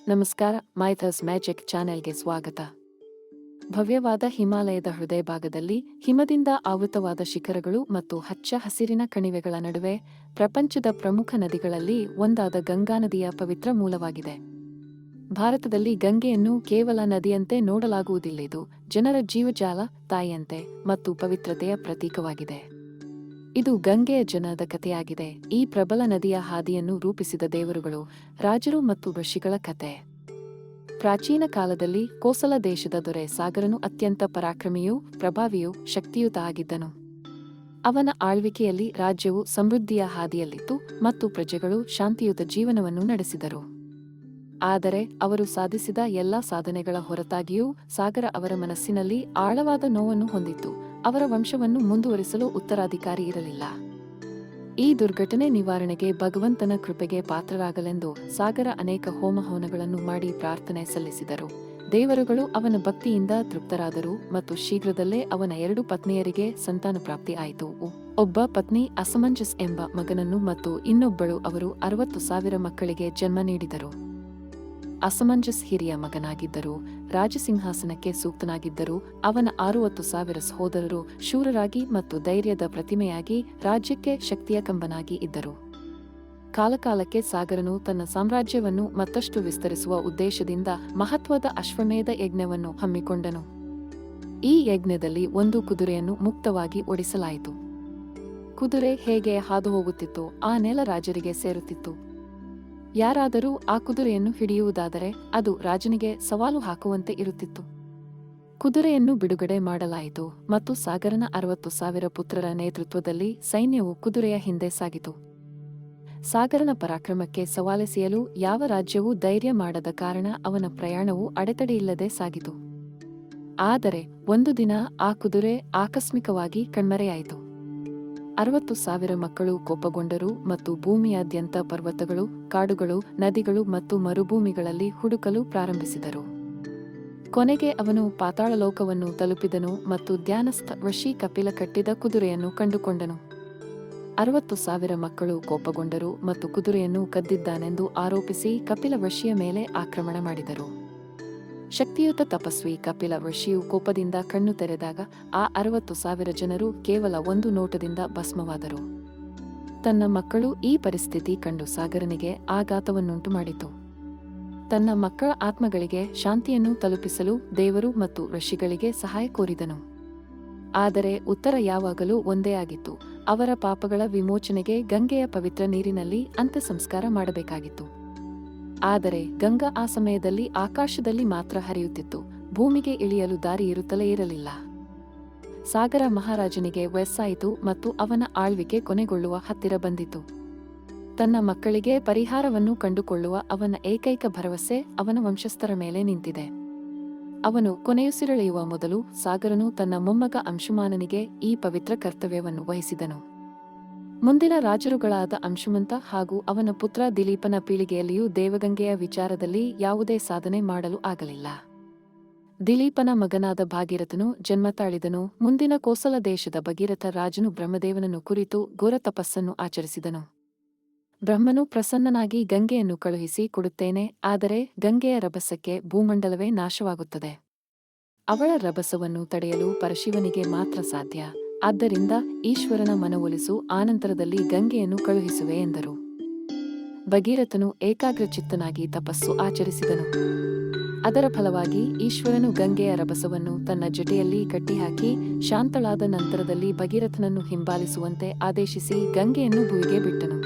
ನಮಸ್ಕಾರ, ಮೈಥಸ್ ಮ್ಯಾಜಿಕ್ ಚಾನೆಲ್ಗೆ ಸ್ವಾಗತ. ಭವ್ಯವಾದ ಹಿಮಾಲಯದ ಹೃದಯ ಭಾಗದಲ್ಲಿ ಹಿಮದಿಂದ ಆವೃತವಾದ ಶಿಖರಗಳು ಮತ್ತು ಹಚ್ಚ ಹಸಿರಿನ ಕಣಿವೆಗಳ ನಡುವೆ ಪ್ರಪಂಚದ ಪ್ರಮುಖ ನದಿಗಳಲ್ಲಿ ಒಂದಾದ ಗಂಗಾ ನದಿಯ ಪವಿತ್ರ ಮೂಲವಾಗಿದೆ. ಭಾರತದಲ್ಲಿ ಗಂಗೆಯನ್ನು ಕೇವಲ ನದಿಯಂತೆ ನೋಡಲಾಗುವುದಿಲ್ಲ, ಇದು ಜನರ ಜೀವಜಾಲ, ತಾಯಿಯಂತೆ ಮತ್ತು ಪವಿತ್ರತೆಯ ಪ್ರತೀಕವಾಗಿದೆ. ಇದು ಗಂಗೆಯ ಜನದ ಕಥೆಯಾಗಿದೆ, ಈ ಪ್ರಬಲ ನದಿಯ ಹಾದಿಯನ್ನು ರೂಪಿಸಿದ ದೇವರುಗಳು, ರಾಜರು ಮತ್ತು ಋಷಿಗಳ ಕಥೆ. ಪ್ರಾಚೀನ ಕಾಲದಲ್ಲಿ ಕೋಸಲ ದೇಶದ ದೊರೆ ಸಾಗರನು ಅತ್ಯಂತ ಪರಾಕ್ರಮಿಯೂ ಪ್ರಭಾವಿಯೂ ಶಕ್ತಿಯುತ ಆಗಿದ್ದನು. ಅವನ ಆಳ್ವಿಕೆಯಲ್ಲಿ ರಾಜ್ಯವು ಸಮೃದ್ಧಿಯ ಹಾದಿಯಲ್ಲಿತ್ತು ಮತ್ತು ಪ್ರಜೆಗಳು ಶಾಂತಿಯುತ ಜೀವನವನ್ನು ನಡೆಸಿದರು. ಆದರೆ ಅವರು ಸಾಧಿಸಿದ ಎಲ್ಲಾ ಸಾಧನೆಗಳ ಹೊರತಾಗಿಯೂ ಸಾಗರ ಅವರ ಮನಸ್ಸಿನಲ್ಲಿ ಆಳವಾದ ನೋವನ್ನು ಹೊಂದಿತ್ತು. ಅವರ ವಂಶವನ್ನು ಮುಂದುವರಿಸಲು ಉತ್ತರಾಧಿಕಾರಿ ಇರಲಿಲ್ಲ. ಈ ದುರ್ಘಟನೆ ನಿವಾರಣೆಗೆ ಭಗವಂತನ ಕೃಪೆಗೆ ಪಾತ್ರರಾಗಲೆಂದು ಸಾಗರ ಅನೇಕ ಹೋಮಹವನಗಳನ್ನು ಮಾಡಿ ಪ್ರಾರ್ಥನೆ ಸಲ್ಲಿಸಿದರು. ದೇವರುಗಳು ಅವನ ಭಕ್ತಿಯಿಂದ ತೃಪ್ತರಾದರು ಮತ್ತು ಶೀಘ್ರದಲ್ಲೇ ಅವನ 2 ಪತ್ನಿಯರಿಗೆ ಸಂತಾನ ಪ್ರಾಪ್ತಿ ಆಯಿತು. ಒಬ್ಬ ಪತ್ನಿ ಅಸಮಂಜಸ್ ಎಂಬ ಮಗನನ್ನು ಮತ್ತು ಇನ್ನೊಬ್ಬಳು ಅವರು 60,000 ಮಕ್ಕಳಿಗೆ ಜನ್ಮ ನೀಡಿದರು. ಅಸಮಂಜಸ್ ಹಿರಿಯ ಮಗನಾಗಿದ್ದರು, ರಾಜಸಿಂಹಾಸನಕ್ಕೆ ಸೂಕ್ತನಾಗಿದ್ದರು. ಅವನ 60,000 ಸಹೋದರರು ಶೂರರಾಗಿ ಮತ್ತು ಧೈರ್ಯದ ಪ್ರತಿಮೆಯಾಗಿ ರಾಜ್ಯಕ್ಕೆ ಶಕ್ತಿಯ ಕಂಬನಾಗಿ ಇದ್ದರು. ಕಾಲಕಾಲಕ್ಕೆ ಸಾಗರನು ತನ್ನ ಸಾಮ್ರಾಜ್ಯವನ್ನು ಮತ್ತಷ್ಟು ವಿಸ್ತರಿಸುವ ಉದ್ದೇಶದಿಂದ ಮಹತ್ವದ ಅಶ್ವಮೇಧ ಯಜ್ಞವನ್ನು ಹಮ್ಮಿಕೊಂಡನು. ಈ ಯಜ್ಞದಲ್ಲಿ ಒಂದು ಕುದುರೆಯನ್ನು ಮುಕ್ತವಾಗಿ ಓಡಿಸಲಾಯಿತು. ಕುದುರೆ ಹೇಗೆ ಹಾದು ಹೋಗುತ್ತಿತ್ತೋ ಆ ನೆಲ ರಾಜರಿಗೆ ಸೇರುತ್ತಿತ್ತು. ಯಾರಾದರೂ ಆ ಕುದುರೆಯನ್ನು ಹಿಡಿಯುವುದಾದರೆ ಅದು ರಾಜನಿಗೆ ಸವಾಲು ಹಾಕುವಂತೆ ಇರುತ್ತಿತ್ತು. ಕುದುರೆಯನ್ನು ಬಿಡುಗಡೆ ಮಾಡಲಾಯಿತು ಮತ್ತು ಸಾಗರನ 60,000 ಪುತ್ರರ ನೇತೃತ್ವದಲ್ಲಿ ಸೈನ್ಯವು ಕುದುರೆಯ ಹಿಂದೆ ಸಾಗಿತು. ಸಾಗರನ ಪರಾಕ್ರಮಕ್ಕೆ ಸವಾಲೆಸೆಯಲು ಯಾವ ರಾಜ್ಯವೂ ಧೈರ್ಯ ಮಾಡದ ಕಾರಣ ಅವನ ಪ್ರಯಾಣವು ಅಡೆತಡೆಯಿಲ್ಲದೆ ಸಾಗಿತು. ಆದರೆ ಒಂದು ದಿನ ಆ ಕುದುರೆ ಆಕಸ್ಮಿಕವಾಗಿ ಕಣ್ಮರೆಯಾಯಿತು. 60,000 ಮಕ್ಕಳು ಕೋಪಗೊಂಡರು ಮತ್ತು ಭೂಮಿಯಾದ್ಯಂತ ಪರ್ವತಗಳು, ಕಾಡುಗಳು, ನದಿಗಳು ಮತ್ತು ಮರುಭೂಮಿಗಳಲ್ಲಿ ಹುಡುಕಲು ಪ್ರಾರಂಭಿಸಿದರು. ಕೊನೆಗೆ ಅವನು ಪಾತಾಳಲೋಕವನ್ನು ತಲುಪಿದನು ಮತ್ತು ಧ್ಯಾನಸ್ಥ ಋಷಿ ಕಪಿಲ ಕಟ್ಟಿದ ಕುದುರೆಯನ್ನು ಕಂಡುಕೊಂಡನು. 60,000 ಮಕ್ಕಳು ಕೋಪಗೊಂಡರು ಮತ್ತು ಕುದುರೆಯನ್ನು ಕದ್ದಿದ್ದಾನೆಂದು ಆರೋಪಿಸಿ ಕಪಿಲ ಋಷಿಯ ಮೇಲೆ ಆಕ್ರಮಣ ಮಾಡಿದರು. ಶಕ್ತಿಯುತ ತಪಸ್ವಿ ಕಪಿಲ ಋಷಿಯು ಕೋಪದಿಂದ ಕಣ್ಣು ತೆರೆದಾಗ ಆ 60,000 ಜನರು ಕೇವಲ ಒಂದು ನೋಟದಿಂದ ಭಸ್ಮವಾದರು. ತನ್ನ ಮಕ್ಕಳು ಈ ಪರಿಸ್ಥಿತಿ ಕಂಡು ಸಾಗರನಿಗೆ ಆಘಾತವನ್ನುಂಟು ಮಾಡಿತು. ತನ್ನ ಮಕ್ಕಳ ಆತ್ಮಗಳಿಗೆ ಶಾಂತಿಯನ್ನು ತಲುಪಿಸಲು ದೇವರು ಮತ್ತು ಋಷಿಗಳಿಗೆ ಸಹಾಯ ಕೋರಿದನು. ಆದರೆ ಉತ್ತರ ಯಾವಾಗಲೂ ಒಂದೇ ಆಗಿತ್ತು, ಅವರ ಪಾಪಗಳ ವಿಮೋಚನೆಗೆ ಗಂಗೆಯ ಪವಿತ್ರ ನೀರಿನಲ್ಲಿ ಅಂತ್ಯ ಸಂಸ್ಕಾರ ಮಾಡಬೇಕಾಗಿತ್ತು. ಆದರೆ ಗಂಗಾ ಆ ಸಮಯದಲ್ಲಿ ಆಕಾಶದಲ್ಲಿ ಮಾತ್ರ ಹರಿಯುತ್ತಿತ್ತು, ಭೂಮಿಗೆ ಇಳಿಯಲು ದಾರಿ ಇರುತ್ತಲೇ ಇರಲಿಲ್ಲ. ಸಾಗರ ಮಹಾರಾಜನಿಗೆ ವಯಸ್ಸಾಯಿತು ಮತ್ತು ಅವನ ಆಳ್ವಿಕೆ ಕೊನೆಗೊಳ್ಳುವ ಹತ್ತಿರ ಬಂದಿತು. ತನ್ನ ಮಕ್ಕಳಿಗೆ ಪರಿಹಾರವನ್ನು ಕಂಡುಕೊಳ್ಳುವ ಅವನ ಏಕೈಕ ಭರವಸೆ ಅವನ ವಂಶಸ್ಥರ ಮೇಲೆ ನಿಂತಿದೆ. ಅವನು ಕೊನೆಯುಸಿರೆಳೆಯುವ ಮೊದಲು ಸಾಗರನು ತನ್ನ ಮೊಮ್ಮಗ ಅಂಶುಮಾನನಿಗೆ ಈ ಪವಿತ್ರ ಕರ್ತವ್ಯವನ್ನು ವಹಿಸಿದನು. ಮುಂದಿನ ರಾಜರುಗಳಾದ ಅಂಶುಮಂತ ಹಾಗೂ ಅವನ ಪುತ್ರ ದಿಲೀಪನ ಪೀಳಿಗೆಯಲ್ಲಿಯೂ ದೇವಗಂಗೆಯ ವಿಚಾರದಲ್ಲಿ ಯಾವುದೇ ಸಾಧನೆ ಮಾಡಲು ಆಗಲಿಲ್ಲ. ದಿಲೀಪನ ಮಗನಾದ ಭಾಗೀರಥನು ಜನ್ಮ ತಾಳಿದನು. ಮುಂದಿನ ಕೋಸಲ ದೇಶದ ಭಗೀರಥ ರಾಜನು ಬ್ರಹ್ಮದೇವನನ್ನು ಕುರಿತು ಘೋರ ತಪಸ್ಸನ್ನು ಆಚರಿಸಿದನು. ಬ್ರಹ್ಮನು ಪ್ರಸನ್ನನಾಗಿ ಗಂಗೆಯನ್ನು ಕಳುಹಿಸಿ ಕೊಡುತ್ತೇನೆ, ಆದರೆ ಗಂಗೆಯ ರಭಸಕ್ಕೆ ಭೂಮಂಡಲವೇ ನಾಶವಾಗುತ್ತದೆ. ಅವಳ ರಭಸವನ್ನು ತಡೆಯಲು ಪರಶಿವನಿಗೆ ಮಾತ್ರ ಸಾಧ್ಯ. ಆದ್ದರಿಂದ ಈಶ್ವರನ ಮನವೊಲಿಸು, ಆನಂತರದಲ್ಲಿ ಗಂಗೆಯನ್ನು ಕಳುಹಿಸುವೆ ಎಂದರು. ಭಗೀರಥನು ಏಕಾಗ್ರಚಿತ್ತನಾಗಿ ತಪಸ್ಸು ಆಚರಿಸಿದನು. ಅದರ ಫಲವಾಗಿ ಈಶ್ವರನು ಗಂಗೆಯ ರಭಸವನ್ನು ತನ್ನ ಜಟೆಯಲ್ಲಿ ಕಟ್ಟಿಹಾಕಿ ಶಾಂತಳಾದ ನಂತರದಲ್ಲಿ ಭಗೀರಥನನ್ನು ಹಿಂಬಾಲಿಸುವಂತೆ ಆದೇಶಿಸಿ ಗಂಗೆಯನ್ನು ಭುವಿಗೆ ಬಿಟ್ಟನು.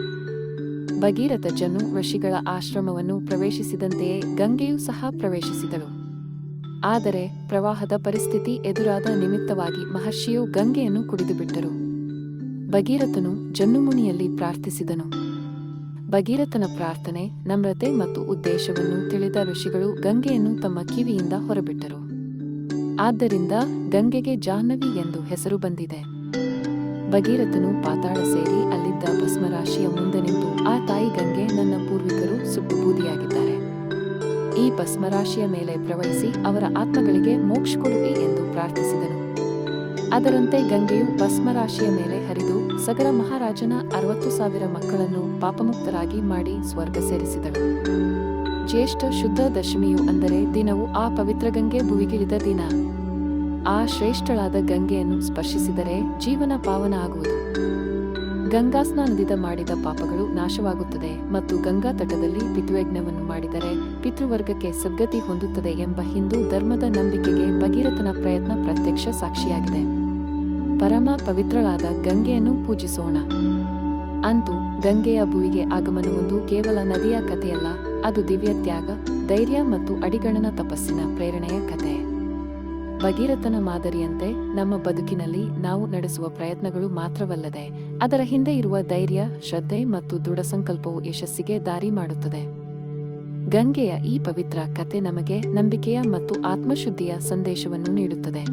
ಭಗೀರಥ ಜನು ಋಷಿಗಳ ಆಶ್ರಮವನ್ನು ಪ್ರವೇಶಿಸಿದಂತೆಯೇ ಗಂಗೆಯೂ ಸಹ ಪ್ರವೇಶಿಸಿದಳು. ಆದರೆ ಪ್ರವಾಹದ ಪರಿಸ್ಥಿತಿ ಎದುರಾದ ನಿಮಿತ್ತವಾಗಿ ಮಹರ್ಷಿಯು ಗಂಗೆಯನ್ನು ಕುಡಿದುಬಿಟ್ಟರು. ಭಗೀರಥನು ಜನ್ನುಮುನಿಯಲ್ಲಿ ಪ್ರಾರ್ಥಿಸಿದನು. ಭಗೀರಥನ ಪ್ರಾರ್ಥನೆ, ನಮ್ರತೆ ಮತ್ತು ಉದ್ದೇಶವನ್ನು ತಿಳಿದ ಋಷಿಗಳು ಗಂಗೆಯನ್ನು ತಮ್ಮ ಕಿವಿಯಿಂದ ಹೊರಬಿಟ್ಟರು. ಆದ್ದರಿಂದ ಗಂಗೆಗೆ ಜಾಹ್ನವಿ ಎಂದು ಹೆಸರು ಬಂದಿದೆ. ಭಗೀರಥನು ಪಾತಾಳ ಸೇರಿ ಅಲ್ಲಿದ್ದ ಭಸ್ಮರಾಶಿಯ ಮುಂದೆ ನಿಂತು, ಆ ತಾಯಿ ಗಂಗೆ, ನನ್ನ ಪೂರ್ವಿಕರು ಸುಟ್ಟು ಬೂದಿಯಾಗಿದ್ದಾರೆ. ಈ ಭಸ್ಮರಾಶಿಯ ಮೇಲೆ ಪ್ರವಹಿಸಿ ಅವರ ಆತ್ಮಗಳಿಗೆ ಮೋಕ್ಷ ಕೊಡುವೆ ಎಂದು ಪ್ರಾರ್ಥಿಸಿದನು. ಅದರಂತೆ ಗಂಗೆಯು ಭಸ್ಮರಾಶಿಯ ಮೇಲೆ ಹರಿದು ಸಗರ ಮಹಾರಾಜನ 60,000 ಮಕ್ಕಳನ್ನು ಪಾಪಮುಕ್ತರಾಗಿ ಮಾಡಿ ಸ್ವರ್ಗ ಸೇರಿಸಿದಳು. ಜ್ಯೇಷ್ಠ ಶುದ್ಧ ದಶಮಿಯು ಅಂದರೆ ದಿನವು ಆ ಪವಿತ್ರ ಗಂಗೆ ಭುವಿಗಿಳಿದ ದಿನ. ಆ ಶ್ರೇಷ್ಠಳಾದ ಗಂಗೆಯನ್ನು ಸ್ಪರ್ಶಿಸಿದರೆ ಜೀವನ ಪಾವನ ಆಗುವುದು. ಗಂಗಾ ಸ್ನಾನದಿಂದ ಮಾಡಿದ ಪಾಪಗಳು ನಾಶವಾಗುತ್ತದೆ ಮತ್ತು ಗಂಗಾ ತಟದಲ್ಲಿ ಪಿತೃಯಜ್ಞವನ್ನು ಮಾಡಿದರೆ ಪಿತೃವರ್ಗಕ್ಕೆ ಸದ್ಗತಿ ಹೊಂದುತ್ತದೆ ಎಂಬ ಹಿಂದೂ ಧರ್ಮದ ನಂಬಿಕೆಗೆ ಭಗೀರಥನ ಪ್ರಯತ್ನ ಪ್ರತ್ಯಕ್ಷ ಸಾಕ್ಷಿಯಾಗಿದೆ. ಪರಮ ಪವಿತ್ರಳಾದ ಗಂಗೆಯನ್ನು ಪೂಜಿಸೋಣ. ಅಂತೂ ಗಂಗೆಯ ಭುವಿಗೆ ಆಗಮನವೊಂದು ಕೇವಲ ನದಿಯ ಕಥೆಯಲ್ಲ, ಅದು ದಿವ್ಯ ತ್ಯಾಗ, ಧೈರ್ಯ ಮತ್ತು ಅಡಿಗಣನ ತಪಸ್ಸಿನ ಪ್ರೇರಣೆಯ ಕಥೆ. ಭಗೀರಥನ ಮಾದರಿಯಂತೆ ನಮ್ಮ ಬದುಕಿನಲ್ಲಿ ನಾವು ನಡೆಸುವ ಪ್ರಯತ್ನಗಳು ಮಾತ್ರವಲ್ಲದೆ ಅದರ ಹಿಂದೆ ಇರುವ ಧೈರ್ಯ, ಶ್ರದ್ಧೆ ಮತ್ತು ದೃಢ ಸಂಕಲ್ಪವು ಯಶಸ್ಸಿಗೆ ದಾರಿ ಮಾಡುತ್ತದೆ. ಗಂಗೆಯ ಈ ಪವಿತ್ರ ಕಥೆ ನಮಗೆ ನಂಬಿಕೆಯ ಮತ್ತು ಆತ್ಮಶುದ್ಧಿಯ ಸಂದೇಶವನ್ನು ನೀಡುತ್ತದೆ.